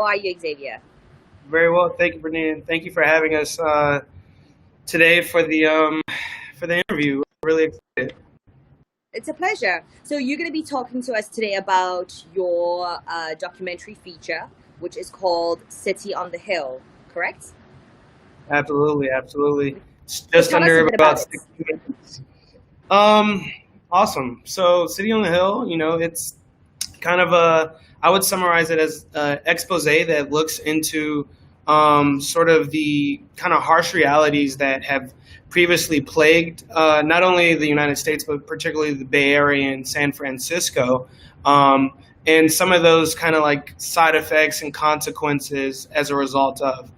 How are you, Xavier? Very well, thank you, Bernine. Thank you for having us today for the interview. Really excited. It's a pleasure. So, you're going to be talking to us today about your documentary feature, which is called City on the Hill, correct? Absolutely, absolutely. It's So, just tell us a under bit about about it. 60 minutes. Um, awesome. So, City on the Hill, it's kind of I would summarize it as an expose that looks into sort of the kind of harsh realities that have previously plagued not only the United States, but particularly the Bay Area and San Francisco. Um, and some of those kind of like side effects and consequences as a result of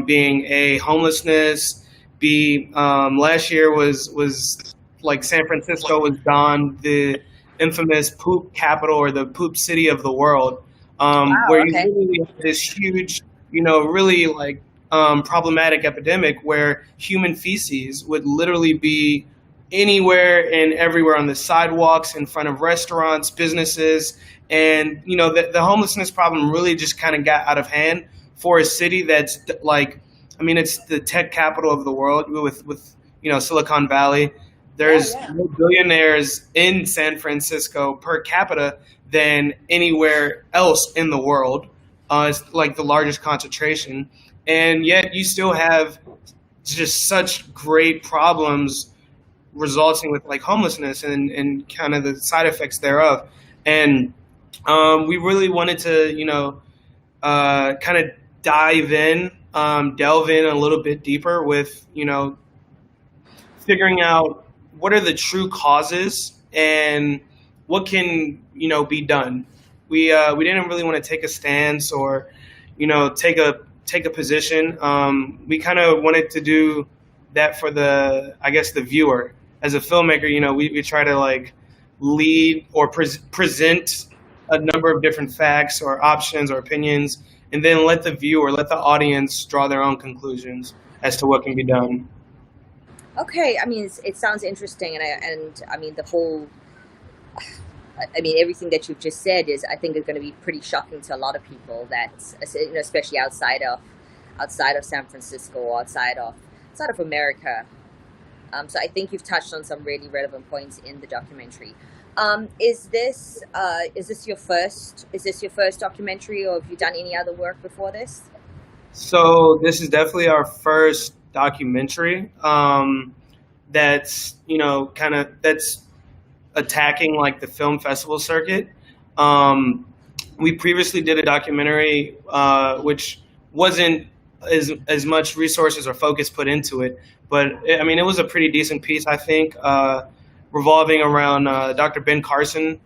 being a homelessness, B last year was like San Francisco was gone, the infamous poop capital or the poop city of the world, where Wow, you okay. literally have this huge, really like problematic epidemic where human feces would literally be anywhere and everywhere on the sidewalks, in front of restaurants, businesses, and the homelessness problem really just kind of got out of hand for a city that's like, I mean, it's the tech capital of the world with Silicon Valley. Yeah, There's yeah. more billionaires in San Francisco per capita than anywhere else in the world. It's like the largest concentration, and yet you still have just such great problems resulting with like homelessness and kind of the side effects thereof. And we really wanted to, kind of dive in, delve in a little bit deeper with, figuring out what are the true causes and what can be done. We didn't really want to take a stance or take a position. We kind of wanted to do that for the, I guess, the viewer. As a filmmaker, we try to like lead or present a number of different facts or options or opinions, and then let the viewer, let the audience draw their own conclusions as to what can be done. Okay, I mean, it sounds interesting, and I mean, the whole, I mean, everything that you've just said is, I think, is going to be pretty shocking to a lot of people. That, especially outside of San Francisco, or outside of America. So, I think you've touched on some really relevant points in the documentary. Is this your first documentary, or have you done any other work before this? So this is definitely our first documentary that's kind of that's attacking like the film festival circuit. Um, we previously did a documentary which wasn't as much resources or focus put into it, but I mean it was a pretty decent piece, I think, revolving around Dr. Ben Carson,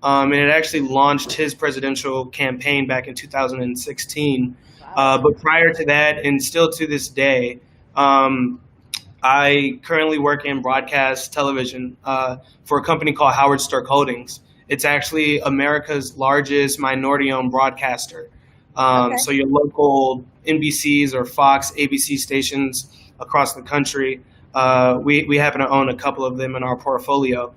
and it actually launched his presidential campaign back in 2016. Wow. But prior to that, and still to this day, um, I currently work in broadcast television for a company called Howard Stark Holdings. It's actually America's largest minority-owned broadcaster. Okay. So your local NBCs or Fox, ABC stations across the country, we happen to own a couple of them in our portfolio.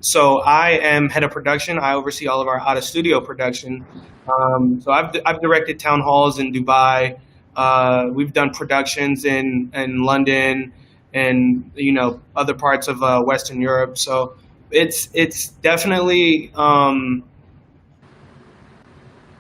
So I am head of production. I oversee all of our out of studio production. So I've directed town halls in Dubai. We've done productions in London and other parts of Western Europe. So it's definitely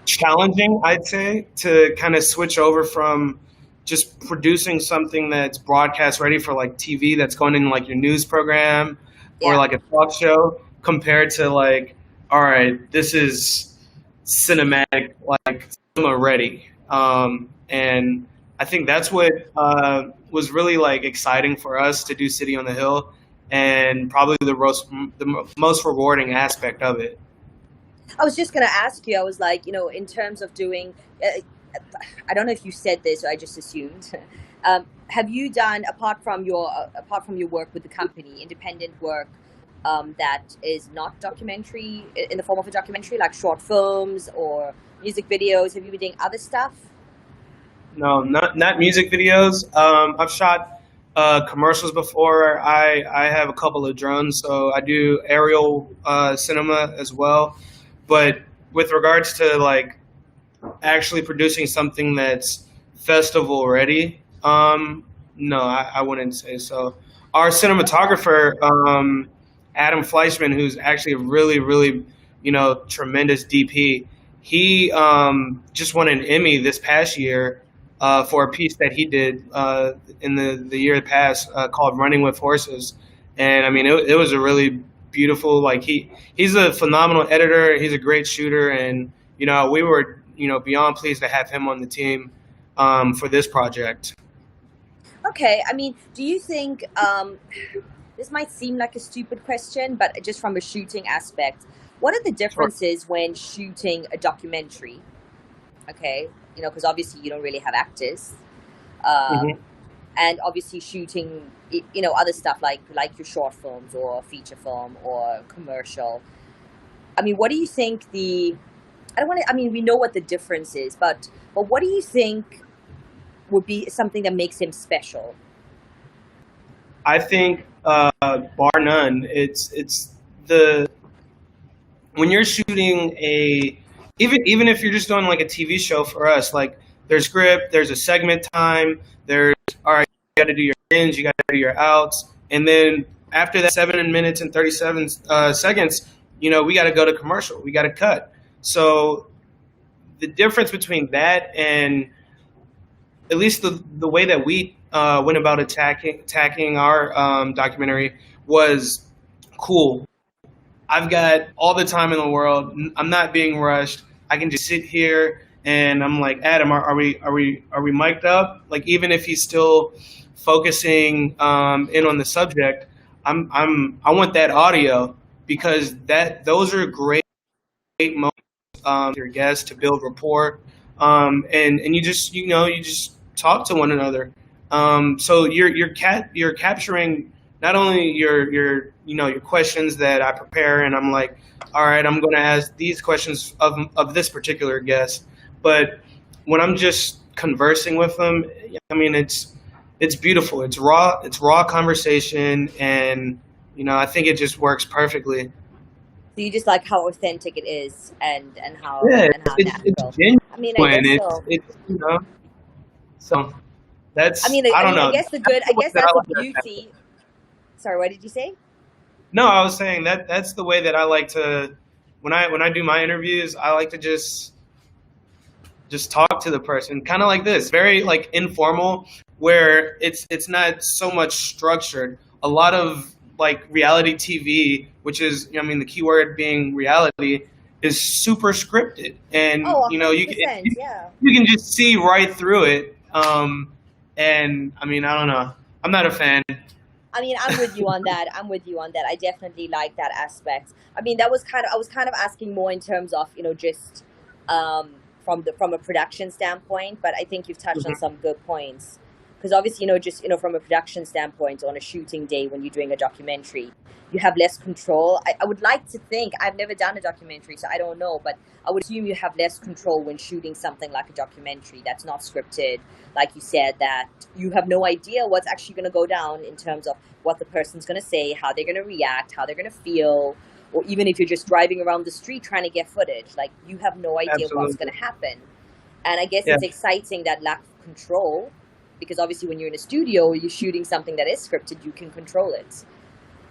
challenging, I'd say, to kind of switch over from just producing something that's broadcast ready for like TV that's going in like your news program or Yeah. like a talk show compared to like, all right, this is cinematic, like cinema ready. And I think that's what was really like exciting for us to do City on the Hill, and probably the most rewarding aspect of it. I was just going to ask you. I was like, in terms of doing, I don't know if you said this, or I just assumed. Have you done, apart from your work with the company, independent work that is not documentary, in the form of a documentary, like short films or music videos? Have you been doing other stuff? No, not music videos. I've shot commercials before. I have a couple of drones, so I do aerial cinema as well. But with regards to like actually producing something that's festival ready, no, I wouldn't say so. Our cinematographer, Adam Fleischman, who's actually a really, really, tremendous DP, he just won an Emmy this past year for a piece that he did in the year past called "Running with Horses," and I mean, it was a really beautiful. Like he's a phenomenal editor. He's a great shooter, and we were beyond pleased to have him on the team for this project. Okay, I mean, do you think this might seem like a stupid question, but just from a shooting aspect, what are the differences when shooting a documentary? Okay, because obviously you don't really have actors, Mm-hmm. and obviously shooting, other stuff like your short films or feature film or commercial. I mean, what do you think I don't want to. I mean, we know what the difference is, but what do you think would be something that makes him special? I think, bar none, it's the when you're shooting even if you're just doing like a TV show for us, like there's script, there's a segment time, there's all right, you got to do your ins, you got to do your outs, and then after that 7 minutes and 37 seconds, we got to go to commercial, we got to cut. So the difference between that and at least the way that we went about attacking our documentary was cool. I've got all the time in the world. I'm not being rushed. I can just sit here and I'm like, Adam, are we mic'd up? Like even if he's still focusing in on the subject, I want that audio because those are great moments with your guests to build rapport, and you just talk to one another. So you're capturing not only your questions that I prepare, and I'm like, all right, I'm going to ask these questions of this particular guest, but when I'm just conversing with them, I mean it's beautiful. It's raw conversation, and I think it just works perfectly. So you just like how authentic it is and how Yeah, it's natural. I mean, I genuine. guess It's so. it's so I mean, I I don't mean, I know. guess the That's good. I the way guess that I that's the like to attack beauty. Sorry, what did you say? No, I was saying that's the way that I like to when I do my interviews. I like to just talk to the person, kind of like this, very like informal, where it's not so much structured. A lot of like reality TV, which is I mean the keyword being reality, is super scripted, and Oh, 100%. Yeah. you can just see right through it. And I mean I don't know, I'm not a fan. I mean, I'm with you on that. I'm with you on that. I definitely like that aspect. I mean, that was kind of I was kind of asking more in terms of just um, from a production standpoint. But I think you've touched on Mhm. some good points because obviously just from a production standpoint on a shooting day when you're doing a documentary, you have less control. I would like to think I've never done a documentary, so I don't know, but I would assume you have less control when shooting something like a documentary that's not scripted, like you said, that you have no idea what's actually going to go down in terms of what the person's going to say, how they're going to react, how they're going to feel, or even if you're just driving around the street trying to get footage, like you have no idea what's going Absolutely. to happen. And I guess Yeah, it's exciting that lack of control because obviously when you're in a studio, you're shooting something that is scripted, you can control it,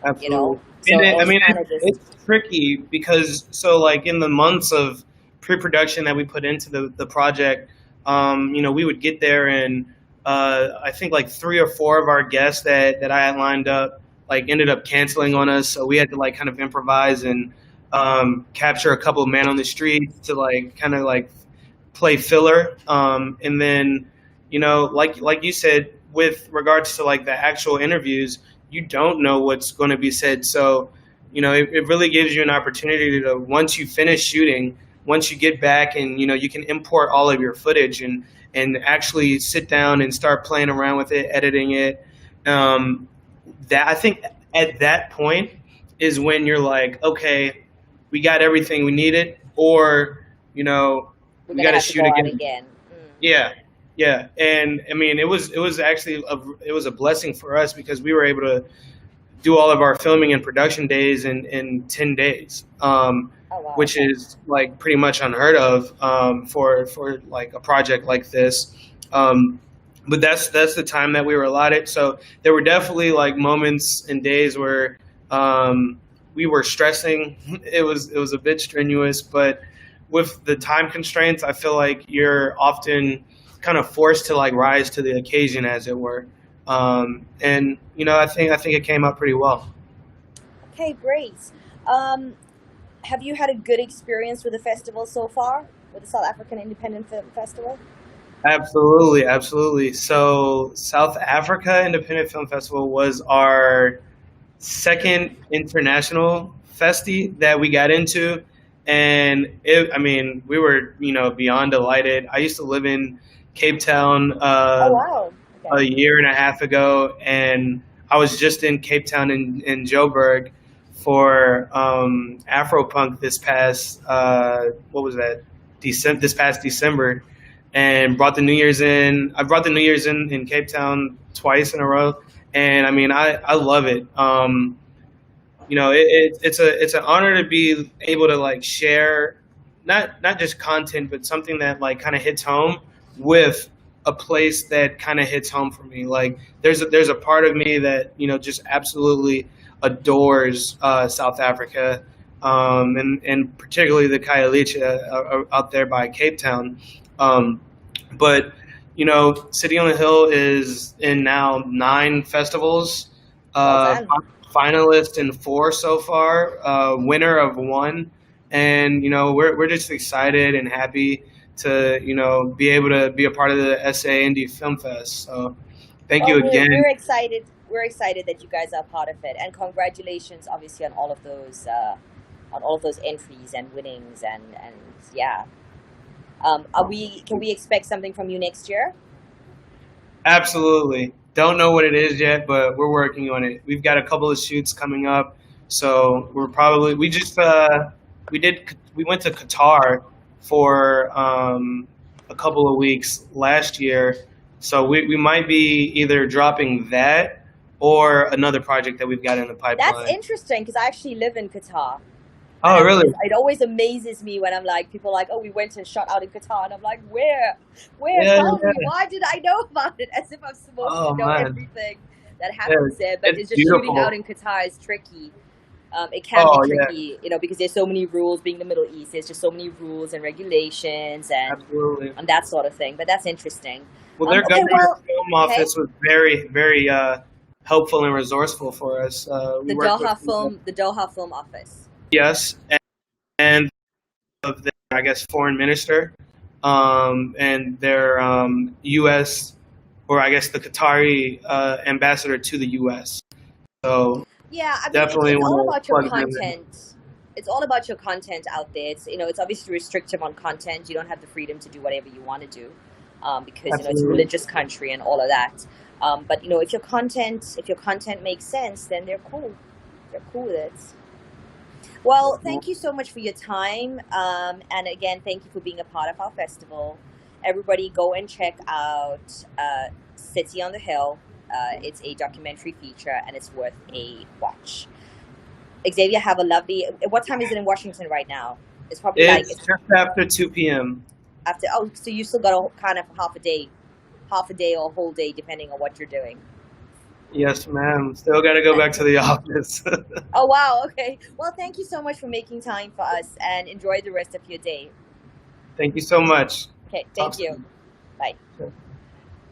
absolutely. So I it's mean, kind of just, it's tricky because so like in the months of pre-production that we put into the project, we would get there and I think like 3 or 4 of our guests that I had lined up like ended up canceling on us, so we had to like kind of improvise and capture a couple of man on the street to like kind of like play filler, and then like you said with regards to like the actual interviews, you don't know what's going to be said. So it really gives you an opportunity to, once you finish shooting, once you get back and you can import all of your footage and actually sit down and start playing around with it, editing it. That I think at that point is when you're like, okay, we got everything we needed, or we're we going got to to have to shoot go out again. again. Yeah, yeah, and I mean, it was actually it was a blessing for us because we were able to do all of our filming and production days in 10 days. Oh wow. which Okay. is like pretty much unheard of for like a project like this. Um, but that's the time that we were allotted. So there were definitely like moments and days where we were stressing. It was a bit strenuous, but with the time constraints, I feel like you're often kind of forced to like rise to the occasion, as it were. And I think it came out pretty well. Okay, great. Um, have you had a good experience with the festival so far, with the South African Independent Film Festival? Absolutely, absolutely. So South Africa Independent Film Festival was our second international festi that we got into, and I mean, we were beyond delighted. I used to live in Cape Town Oh wow. Okay. a year and a half ago, and I was just in Cape Town in Joburg for Afropunk this past what was that this past December, and brought the New Year's in. I brought the New Year's in Cape Town twice in a row, and I mean I love it. It's an honor to be able to like share not just content, but something that like kind of hits home with a place that kind of hits home for me. Like there's a part of me that just absolutely adores South Africa, and particularly the Khayelitsha out there by Cape Town. But City on the Hill is in now 9 festivals. Well Uh, done. Finalist in 4 so far, winner of 1, and we're just excited and happy to be able to be a part of the SA Indie Film Fest. So thank Well, you we're again. excited. We're excited that you guys are part of it, and congratulations, obviously, on all of those entries and winnings, and yeah. Are we? Can we expect something from you next year? Absolutely. Don't know what it is yet, but we're working on it. We've got a couple of shoots coming up, so we went to Qatar for a couple of weeks last year, so we might be either dropping that or another project that we've got in the That's pipeline. interesting because I actually live in Qatar. And Oh, really? it always amazes me when I'm like, people are like, oh, we went and shot out in Qatar. And I'm like, where? Where? Yeah, Tell me. yeah. Why did I know about it? As if I'm supposed to Oh know man, everything that yeah, happens there. But it's it's just shooting out beautiful. in Qatar is tricky. It can be Oh yeah, tricky, because there's so many rules being the Middle East. There's just so many rules and regulations absolutely. and that sort of thing. But that's interesting. Well, their Okay, government well, film okay. office was very, very helpful and resourceful for us. We worked with The Doha Film Office. yes, and of their, I guess, foreign minister, and their U.S. or I guess the Qatari ambassador to the U.S. So Yeah, I mean, definitely it's want all to about your plug them in. content. It's all about your content out there. It's obviously restrictive on content. You don't have the freedom to do whatever you want to do, because it's a Absolutely. religious country and all of that. But if your content makes sense, then they're cool. They're cool with it. Well, thank you so much for your time. And again, thank you for being a part of our festival. Everybody, go and check out City on the Hill. It's a documentary feature, and it's worth a watch. Xavier, have a lovely. What time is it in Washington right now? It's probably like It's just after 2 p.m. after. Oh, so you still got a kind of half a day or a whole day, depending on what you're doing. Yes, ma'am. Still got to go back to the office. Oh wow. Okay. Well, thank you so much for making time for us, and enjoy the rest of your day. Thank you so much. Okay. Talk Thank you. soon. Bye. Sure.